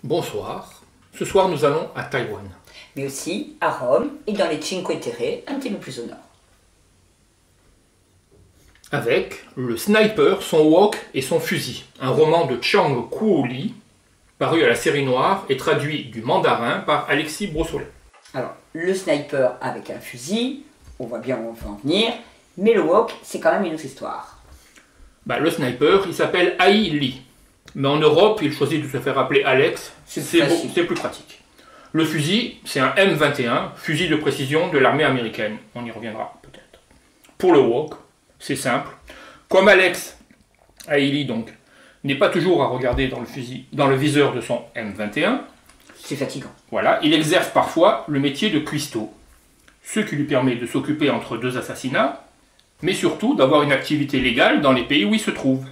Bonsoir. Ce soir, nous allons à Taïwan. Mais aussi à Rome et dans les Cinque Terre, un petit peu plus au nord. Avec Le Sniper, son wok et son fusil, un roman de Chang Kuo-li, paru à la Série Noire et traduit du mandarin par Alexis Brossolet. Alors, le sniper avec un fusil, on voit bien où on veut en venir, mais le wok, c'est quand même une autre histoire. Le sniper, il s'appelle Ai Li. Mais en Europe, il choisit de se faire appeler Alex, c'est plus pratique. Le fusil, c'est un M21, fusil de précision de l'armée américaine. On y reviendra peut-être. Pour le wok, c'est simple. Comme Alex, Ai Li donc, n'est pas toujours à regarder dans le viseur de son M21, c'est fatigant. Voilà, il exerce parfois le métier de cuistot, ce qui lui permet de s'occuper entre deux assassinats, mais surtout d'avoir une activité légale dans les pays où il se trouve.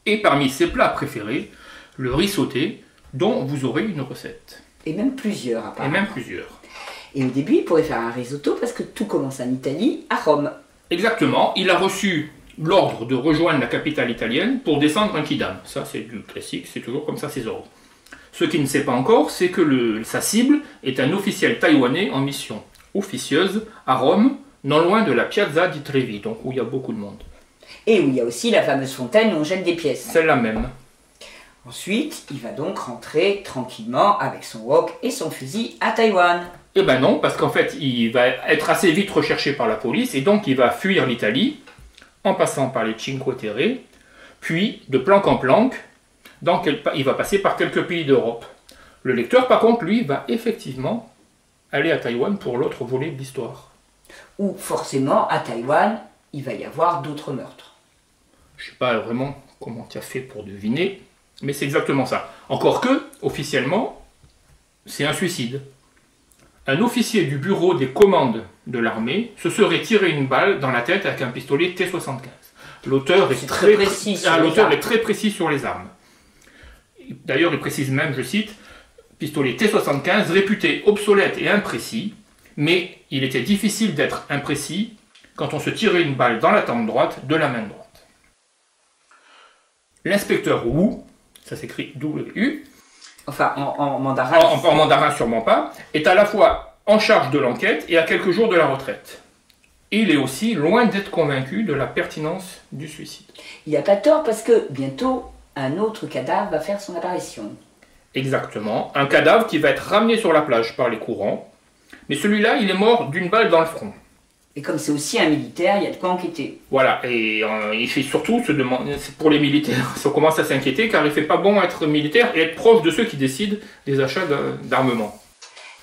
Et parmi ses plats préférés, le riz sauté, dont vous aurez une recette. Et même plusieurs, apparemment. Et au début, il pourrait faire un risotto parce que tout commence en Italie, à Rome. Exactement, il a reçu l'ordre de rejoindre la capitale italienne pour descendre un kidam. Ça, c'est du classique, c'est toujours comme ça ses ordres. Ce qu'il ne sait pas encore, c'est que sa cible est un officiel taïwanais en mission officieuse à Rome, non loin de la Piazza di Trevi, donc où il y a beaucoup de monde. Et où il y a aussi la fameuse fontaine où on jette des pièces. Celle-là même. Ensuite, il va donc rentrer tranquillement avec son wok et son fusil à Taïwan. Eh ben non, parce qu'en fait, il va être assez vite recherché par la police et donc il va fuir l'Italie en passant par les Cinque Terre, puis de planque en planque, il va passer par quelques pays d'Europe. Le lecteur, par contre, lui, va effectivement aller à Taïwan pour l'autre volet de l'histoire. Où forcément, à Taïwan, il va y avoir d'autres meurtres. Je ne sais pas vraiment comment tu as fait pour deviner, mais c'est exactement ça. Encore que, officiellement, c'est un suicide. Un officier du bureau des commandes de l'armée se serait tiré une balle dans la tête avec un pistolet T75. L'auteur est très précis sur les armes. D'ailleurs, il précise même, je cite, pistolet T75 réputé obsolète et imprécis, mais il était difficile d'être imprécis quand on se tirait une balle dans la tempe droite de la main droite. L'inspecteur Wu, ça s'écrit W-U, enfin en mandarin. En mandarin sûrement pas, est à la fois en charge de l'enquête et à quelques jours de la retraite. Et il est aussi loin d'être convaincu de la pertinence du suicide. Il n'a pas tort parce que bientôt un autre cadavre va faire son apparition. Exactement, un cadavre qui va être ramené sur la plage par les courants, mais celui-là il est mort d'une balle dans le front. Et comme c'est aussi un militaire, il y a de quoi enquêter. Voilà, et il fait surtout se demander, pour les militaires, on commence à s'inquiéter car il ne fait pas bon être militaire et être proche de ceux qui décident des achats d'armement.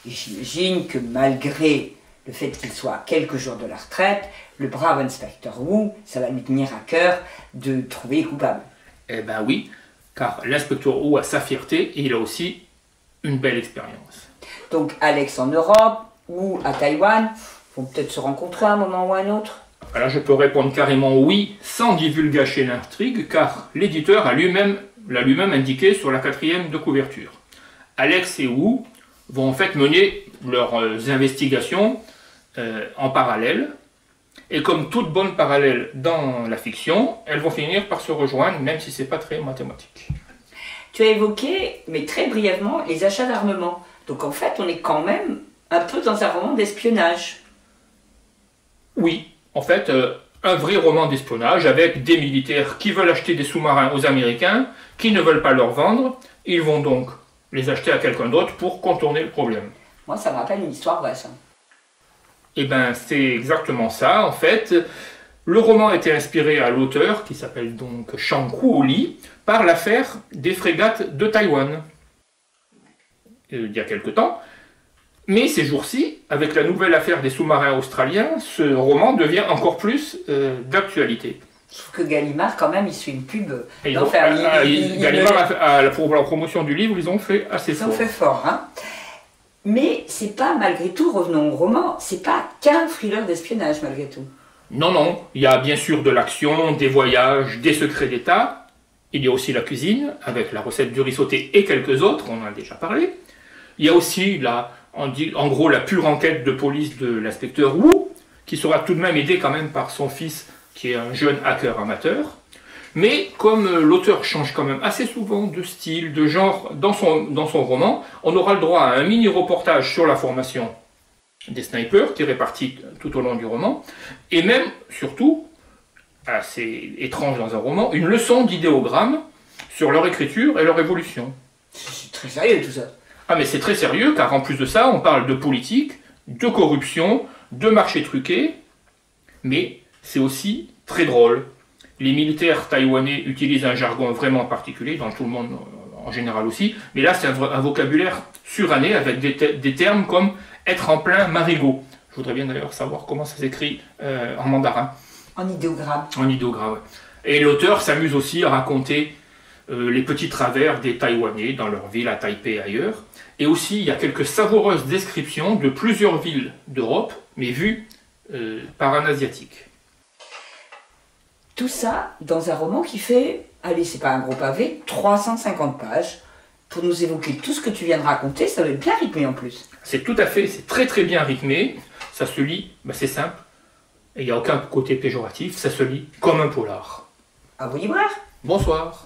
J'imagine que malgré le fait qu'il soit à quelques jours de la retraite, le brave inspecteur Wu, ça va lui tenir à cœur de trouver les coupables. Eh ben oui, car l'inspecteur Wu a sa fierté et il a aussi une belle expérience. Donc Alex en Europe ou à Taïwan, vont peut-être se rencontrer à un moment ou à un autre. Alors je peux répondre carrément oui, sans divulgacher l'intrigue, car l'éditeur l'a lui-même indiqué sur la 4e de couverture. Alex et Wu vont en fait mener leurs investigations en parallèle, et comme toute bonne parallèle dans la fiction, elles vont finir par se rejoindre, même si c'est pas très mathématique. Tu as évoqué, mais très brièvement, les achats d'armement. Donc en fait, on est quand même un peu dans un roman d'espionnage. Oui, en fait, un vrai roman d'espionnage avec des militaires qui veulent acheter des sous-marins aux Américains, qui ne veulent pas leur vendre, ils vont donc les acheter à quelqu'un d'autre pour contourner le problème. Moi, ça me rappelle une histoire vraie, ça. Eh bien, c'est exactement ça, en fait. Le roman a été inspiré à l'auteur, qui s'appelle donc Chang Kuo-li, par l'affaire des frégates de Taïwan, il y a quelque temps. Mais ces jours-ci, avec la nouvelle affaire des sous-marins australiens, ce roman devient encore plus d'actualité. Sauf que Gallimard, quand même, il suit une pub d'enfer. Gallimard, pour la promotion du livre, ils ont fait assez fort. Ils ont fait fort, hein. Mais c'est pas, malgré tout, revenons au roman, c'est pas qu'un thriller d'espionnage, malgré tout. Non, non, il y a bien sûr de l'action, des voyages, des secrets d'État. Il y a aussi la cuisine, avec la recette du riz sauté et quelques autres, on en a déjà parlé. Il y a aussi en gros la pure enquête de police de l'inspecteur Wu, qui sera tout de même aidé quand même par son fils, qui est un jeune hacker amateur. Mais comme l'auteur change quand même assez souvent de style, de genre dans son roman, on aura le droit à un mini-reportage sur la formation des snipers qui est réparti tout au long du roman, et même, surtout, assez étrange dans un roman, une leçon d'idéogramme sur leur écriture et leur évolution. C'est très sérieux tout ça. Ah mais c'est très sérieux, car en plus de ça, on parle de politique, de corruption, de marché truqué, mais c'est aussi très drôle. Les militaires taïwanais utilisent un jargon vraiment particulier, dans tout le monde en général aussi, mais là c'est un vocabulaire suranné avec des termes comme être en plein marigot. Je voudrais bien d'ailleurs savoir comment ça s'écrit en mandarin. En idéogramme. En idéogramme, ouais. Et l'auteur s'amuse aussi à raconter les petits travers des Taïwanais dans leur ville à Taipei et ailleurs. Et aussi, il y a quelques savoureuses descriptions de plusieurs villes d'Europe, mais vues par un Asiatique. Tout ça dans un roman qui fait, allez, c'est pas un gros pavé, 350 pages. Pour nous évoquer tout ce que tu viens de raconter, ça doit être bien rythmé en plus. C'est tout à fait, c'est très très bien rythmé. Ça se lit, c'est simple. Et il n'y a aucun côté péjoratif, ça se lit comme un polar. À vous libraire. Bonsoir.